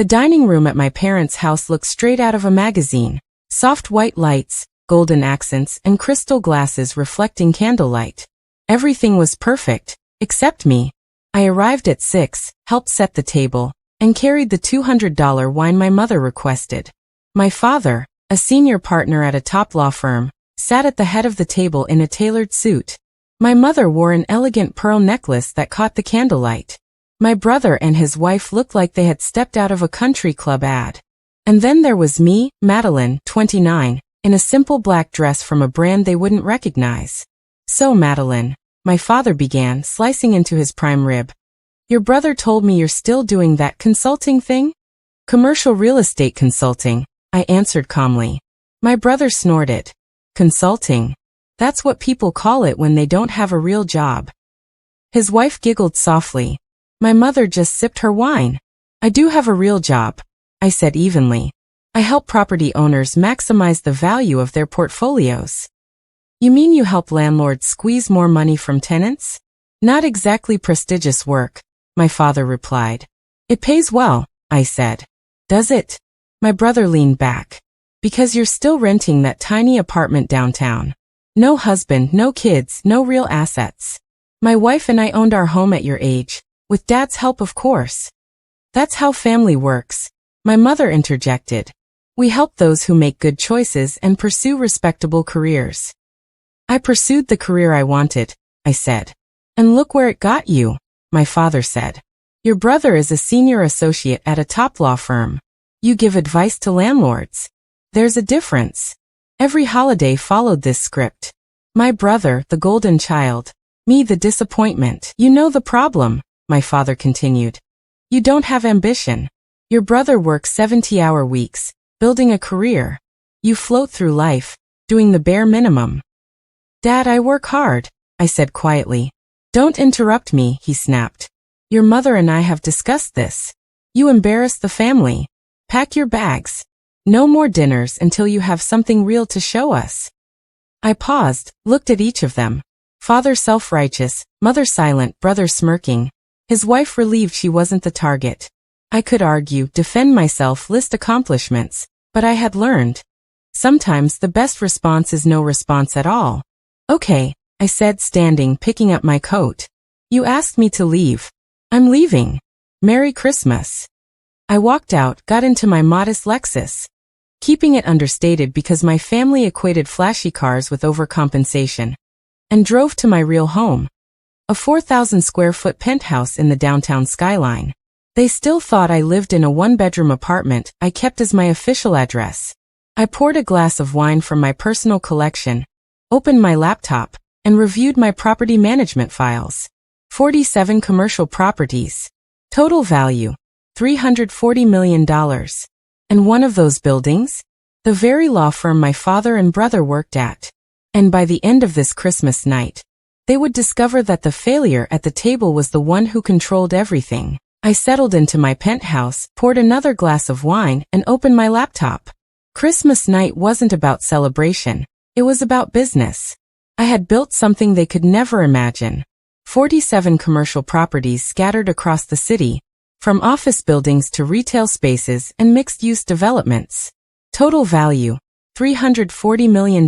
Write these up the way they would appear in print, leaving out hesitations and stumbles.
The dining room at my parents' house looked straight out of a magazine. Soft white lights, golden accents, and crystal glasses reflecting candlelight. Everything was perfect, except me. I arrived at 6, helped set the table, and carried the $200 wine my mother requested. My father, a senior partner at a top law firm, sat at the head of the table in a tailored suit. My mother wore an elegant pearl necklace that caught the candlelight. My brother and his wife looked like they had stepped out of a country club ad. And then there was me, Madeline, 29, in a simple black dress from a brand they wouldn't recognize. So Madeline, my father began, slicing into his prime rib. Your brother told me you're still doing that consulting thing? Commercial real estate consulting, I answered calmly. My brother snorted. Consulting? That's what people call it when they don't have a real job. His wife giggled softly. My mother just sipped her wine. I do have a real job, I said evenly. I help property owners maximize the value of their portfolios. You mean you help landlords squeeze more money from tenants? Not exactly prestigious work, my father replied. It pays well, I said. Does it? My brother leaned back. Because you're still renting that tiny apartment downtown. No husband, no kids, no real assets. My wife and I owned our home at your age, with Dad's help of course. That's how family works, my mother interjected. We help those who make good choices and pursue respectable careers. I pursued the career I wanted, I said. And look where it got you, my father said. Your brother is a senior associate at a top law firm. You give advice to landlords. There's a difference. Every holiday followed this script. My brother, the golden child. Me, the disappointment. You know the problem, my father continued. You don't have ambition. Your brother works 70-hour weeks, building a career. You float through life, doing the bare minimum. Dad, I work hard, I said quietly. Don't interrupt me, he snapped. Your mother and I have discussed this. You embarrass the family. Pack your bags. No more dinners until you have something real to show us. I paused, looked at each of them. Father self-righteous, mother silent, brother smirking. His wife relieved she wasn't the target. I could argue, defend myself, list accomplishments, but I had learned. Sometimes the best response is no response at all. Okay, I said standing, picking up my coat. You asked me to leave. I'm leaving. Merry Christmas. I walked out, got into my modest Lexus. Keeping it understated because my family equated flashy cars with overcompensation. And drove to my real home. A 4,000 square foot penthouse in the downtown skyline. They still thought I lived in a one-bedroom apartment I kept as my official address. I poured a glass of wine from my personal collection, opened my laptop, and reviewed my property management files. 47 commercial properties. Total value, $340 million. And one of those buildings? The very law firm my father and brother worked at. And by the end of this Christmas night, they would discover that the failure at the table was the one who controlled everything. I settled into my penthouse, poured another glass of wine, and opened my laptop. Christmas night wasn't about celebration. It was about business. I had built something they could never imagine. 47 commercial properties scattered across the city, from office buildings to retail spaces and mixed-use developments. Total value, $340 million.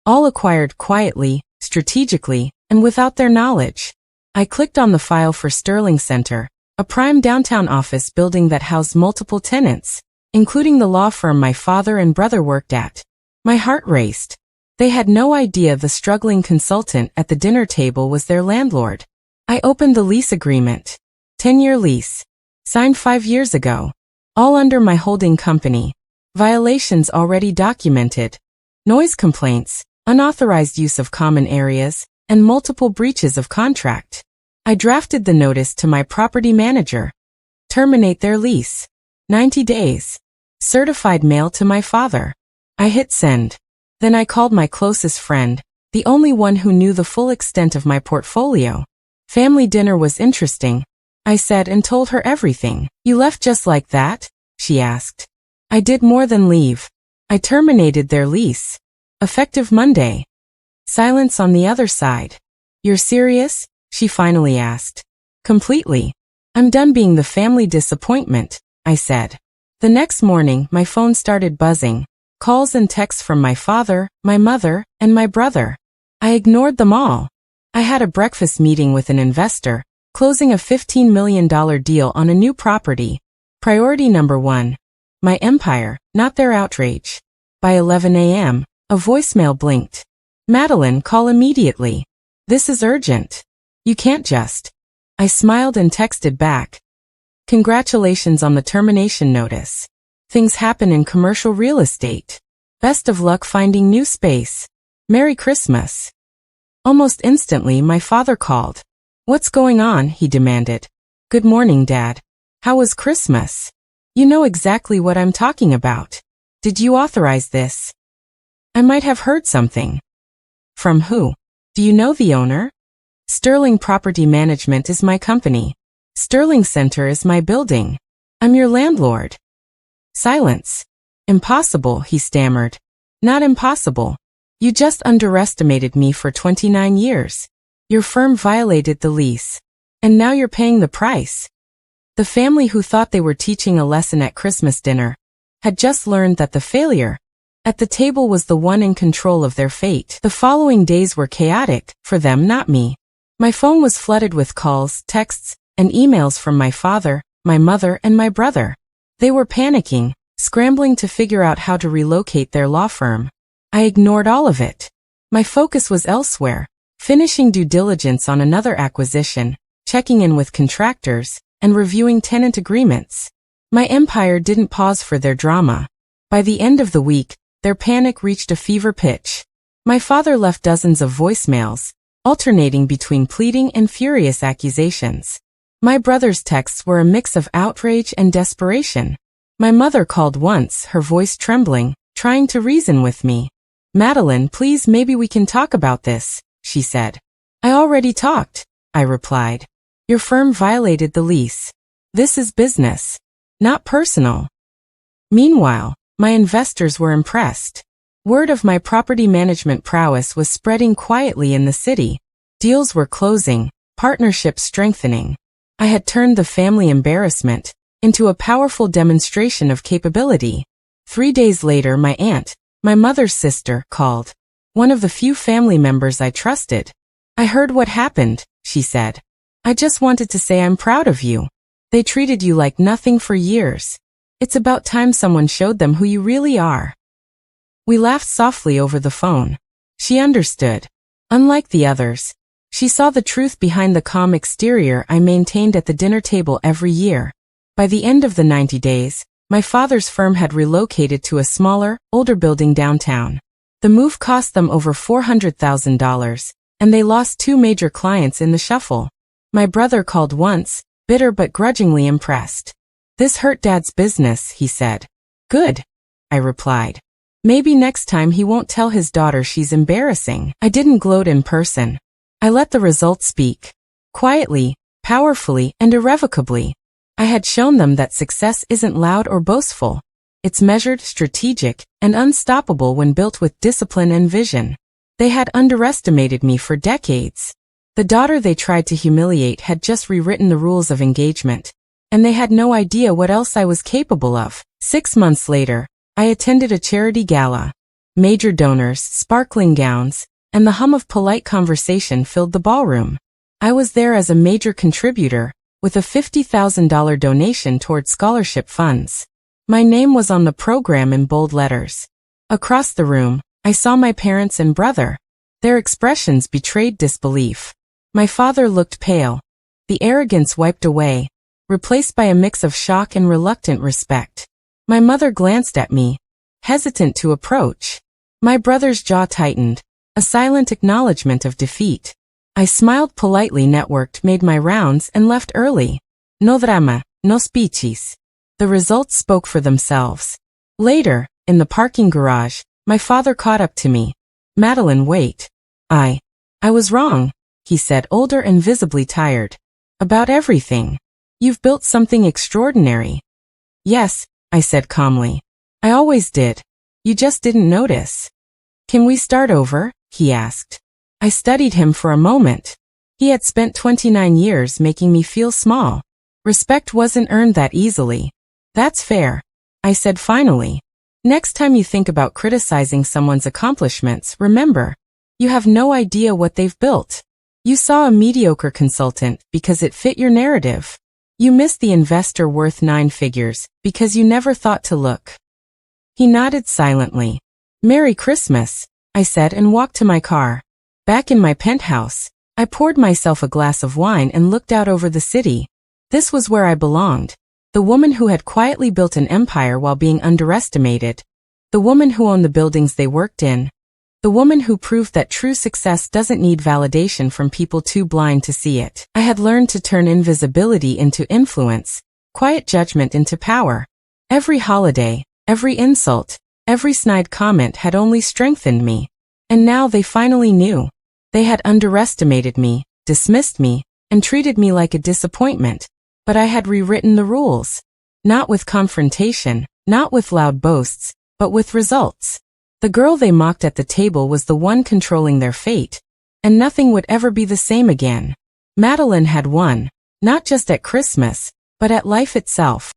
All acquired quietly, strategically, and without their knowledge. I clicked on the file for Sterling Center, a prime downtown office building that housed multiple tenants, including the law firm my father and brother worked at. My heart raced. They had no idea the struggling consultant at the dinner table was their landlord. I opened the lease agreement. 10-year lease. Signed 5 years ago. All under my holding company. Violations already documented. Noise complaints, unauthorized use of common areas, and multiple breaches of contract. I drafted the notice to my property manager. Terminate their lease. 90 days. Certified mail to my father. I hit send. Then I called my closest friend, the only one who knew the full extent of my portfolio. Family dinner was interesting, I said, and told her everything. You left just like that? She asked. I did more than leave. I terminated their lease. Effective Monday. Silence on the other side. You're serious? She finally asked. Completely. I'm done being the family disappointment, I said. The next morning, my phone started buzzing. Calls and texts from my father, my mother, and my brother. I ignored them all. I had a breakfast meeting with an investor, closing a $15 million deal on a new property. Priority number 1. My empire, not their outrage. By 11 a.m., a voicemail blinked. Madeline, call immediately. This is urgent. You can't just. I smiled and texted back. Congratulations on the termination notice. Things happen in commercial real estate. Best of luck finding new space. Merry Christmas. Almost instantly, my father called. What's going on? He demanded. Good morning, Dad. How was Christmas? You know exactly what I'm talking about. Did you authorize this? I might have heard something. From who? Do you know the owner? Sterling Property Management is my company. Sterling Center is my building. I'm your landlord. Silence. Impossible, he stammered. Not impossible. You just underestimated me for 29 years. Your firm violated the lease. And now you're paying the price. The family who thought they were teaching a lesson at Christmas dinner had just learned that the failure at the table was the one in control of their fate. The following days were chaotic, for them, not me. My phone was flooded with calls, texts, and emails from my father, my mother, and my brother. They were panicking, scrambling to figure out how to relocate their law firm. I ignored all of it. My focus was elsewhere, finishing due diligence on another acquisition, checking in with contractors, and reviewing tenant agreements. My empire didn't pause for their drama. By the end of the week, their panic reached a fever pitch. My father left dozens of voicemails, alternating between pleading and furious accusations. My brother's texts were a mix of outrage and desperation. My mother called once, her voice trembling, trying to reason with me. Madeline, please, maybe we can talk about this, she said. I already talked, I replied. Your firm violated the lease. This is business, not personal. Meanwhile, my investors were impressed. Word of my property management prowess was spreading quietly in the city. Deals were closing, partnerships strengthening. I had turned the family embarrassment into a powerful demonstration of capability. 3 days later, my aunt, my mother's sister, called. One of the few family members I trusted. I heard what happened, she said. I just wanted to say I'm proud of you. They treated you like nothing for years. It's about time someone showed them who you really are. We laughed softly over the phone. She understood. Unlike the others, she saw the truth behind the calm exterior I maintained at the dinner table every year. By the end of the 90 days, my father's firm had relocated to a smaller, older building downtown. The move cost them over $400,000, and they lost 2 major clients in the shuffle. My brother called once, bitter but grudgingly impressed. This hurt Dad's business, he said. Good, I replied. Maybe next time he won't tell his daughter she's embarrassing. I didn't gloat in person. I let the results speak. Quietly, powerfully, and irrevocably. I had shown them that success isn't loud or boastful. It's measured, strategic, and unstoppable when built with discipline and vision. They had underestimated me for decades. The daughter they tried to humiliate had just rewritten the rules of engagement, and they had no idea what else I was capable of. 6 months later, I attended a charity gala. Major donors, sparkling gowns, and the hum of polite conversation filled the ballroom. I was there as a major contributor, with a $50,000 donation toward scholarship funds. My name was on the program in bold letters. Across the room, I saw my parents and brother. Their expressions betrayed disbelief. My father looked pale. The arrogance wiped away, replaced by a mix of shock and reluctant respect. My mother glanced at me, hesitant to approach. My brother's jaw tightened, a silent acknowledgement of defeat. I smiled politely, networked, made my rounds, and left early. No drama, no speeches. The results spoke for themselves. Later, in the parking garage, my father caught up to me. Madeline, wait. I was wrong, he said, older and visibly tired. About everything. You've built something extraordinary. Yes, I said calmly. I always did. You just didn't notice. Can we start over? He asked. I studied him for a moment. He had spent 29 years making me feel small. Respect wasn't earned that easily. That's fair, I said finally. Next time you think about criticizing someone's accomplishments, remember, you have no idea what they've built. You saw a mediocre consultant because it fit your narrative. You missed the investor worth 9 figures because you never thought to look. He nodded silently. Merry Christmas, I said and walked to my car. Back in my penthouse, I poured myself a glass of wine and looked out over the city. This was where I belonged. The woman who had quietly built an empire while being underestimated. The woman who owned the buildings they worked in. The woman who proved that true success doesn't need validation from people too blind to see it. I had learned to turn invisibility into influence, quiet judgment into power. Every holiday, every insult, every snide comment had only strengthened me. And now they finally knew. They had underestimated me, dismissed me, and treated me like a disappointment. But I had rewritten the rules. Not with confrontation, not with loud boasts, but with results. The girl they mocked at the table was the one controlling their fate, and nothing would ever be the same again. Madeline had won, not just at Christmas, but at life itself.